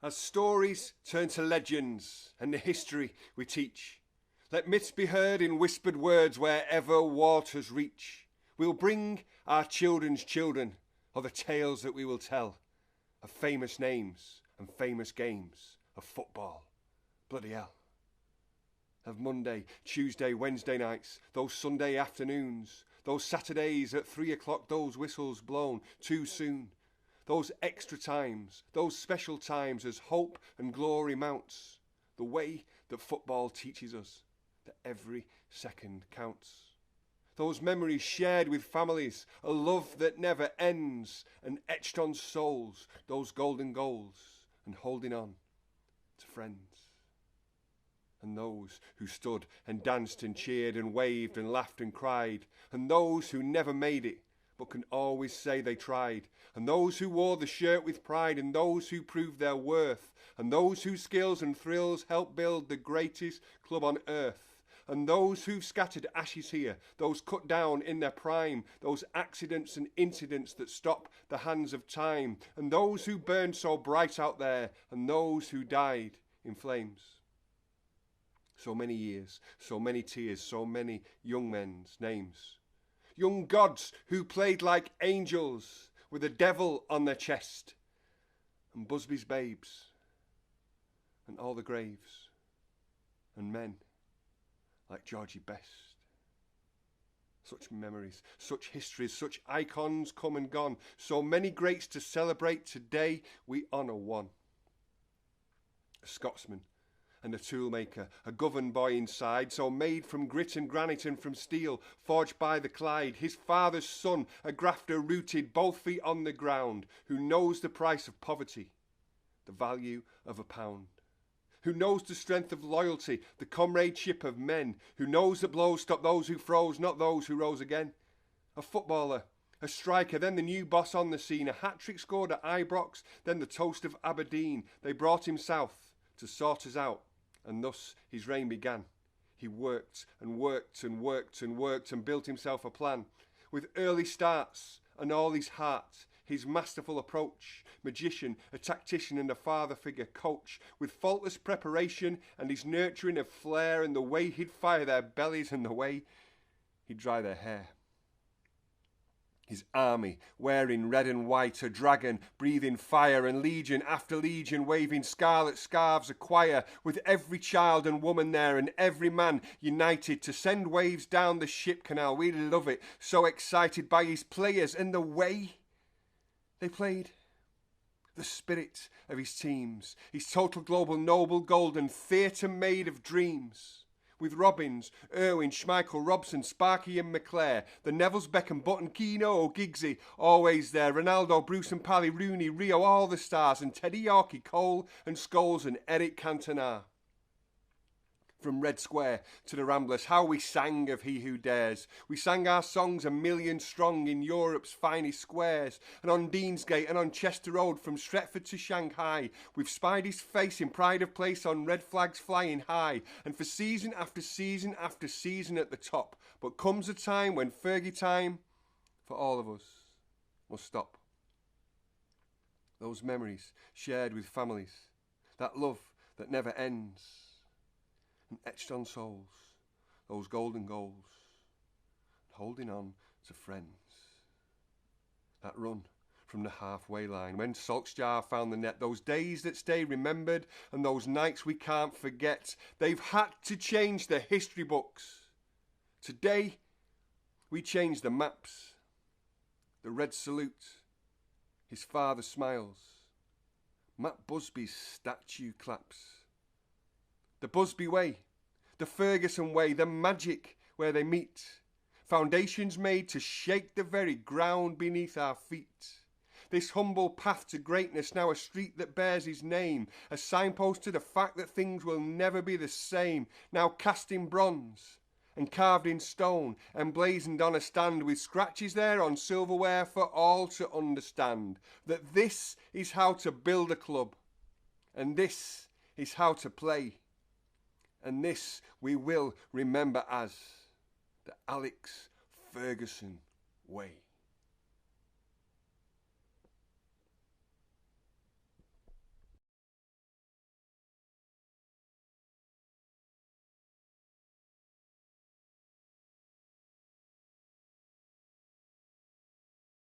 As stories turn to legends and the history we teach, let myths be heard in whispered words wherever waters reach. We'll bring our children's children of the tales that we will tell, of famous names and famous games, of football, bloody hell. Of Monday, Tuesday, Wednesday nights, those Sunday afternoons, those Saturdays at 3 o'clock, those whistles blown too soon. Those extra times, those special times as hope and glory mounts, the way that football teaches us that every second counts. Those memories shared with families, a love that never ends, and etched on souls, those golden goals, and holding on to friends. And those who stood and danced and cheered and waved and laughed and cried, and those who never made it, but can always say they tried, and those who wore the shirt with pride, and those who proved their worth, and those whose skills and thrills helped build the greatest club on earth, and those who've scattered ashes here, those cut down in their prime, those accidents and incidents that stop the hands of time, and those who burned so bright out there, and those who died in flames. So many years, so many tears, so many young men's names. Young gods who played like angels with a devil on their chest, and Busby's babes, and all the graves, and men like Georgie Best. Such memories, such histories, such icons come and gone, so many greats to celebrate. Today we honour one. A Scotsman and a toolmaker, a Govan boy inside, so made from grit and granite and from steel, forged by the Clyde, his father's son, a grafter rooted, both feet on the ground, who knows the price of poverty, the value of a pound, who knows the strength of loyalty, the comradeship of men, who knows that blows stop those who froze, not those who rose again. A footballer, a striker, then the new boss on the scene, a hat-trick scored at Ibrox, then the toast of Aberdeen. They brought him south to sort us out, and thus his reign began. He worked and worked and worked and worked and built himself a plan. With early starts and all his heart, his masterful approach, magician, a tactician and a father figure coach, with faultless preparation and his nurturing of flair and the way he'd fire their bellies and the way he'd dry their hair. His army, wearing red and white, a dragon, breathing fire, and legion after legion, waving scarlet scarves, a choir, with every child and woman there, and every man united to send waves down the ship canal. We love it, so excited by his players and the way they played. The spirit of his teams, his total global noble golden theatre made of dreams. With Robbins, Irwin, Schmeichel, Robson, Sparky and McClare, the Nevilles, Beckham, Button, Keano, Giggsy, always there, Ronaldo, Bruce and Pally, Rooney, Rio, all the stars, and Teddy Yorkie, Cole and Scholes and Eric Cantona. From Red Square to the Ramblers, how we sang of He Who Dares. We sang our songs 1,000,000 strong in Europe's finest squares, and on Deansgate and on Chester Road, from Stretford to Shanghai. We've spied his face in pride of place on red flags flying high, and for season after season after season at the top. But comes a time when Fergie time, for all of us, must stop. Those memories shared with families, that love that never ends, and etched on souls, those golden goals, and holding on to friends. That run from the halfway line, when Solskjaer found the net, those days that stay remembered, and those nights we can't forget. They've had to change the history books. Today, we change the maps, the red salute, his father smiles, Matt Busby's statue claps. The Busby way, the Ferguson way, the magic where they meet. Foundations made to shake the very ground beneath our feet. This humble path to greatness, now a street that bears his name, a signpost to the fact that things will never be the same, now cast in bronze and carved in stone, emblazoned on a stand with scratches there on silverware for all to understand. That this is how to build a club, and this is how to play. And this we will remember as the Alex Ferguson way.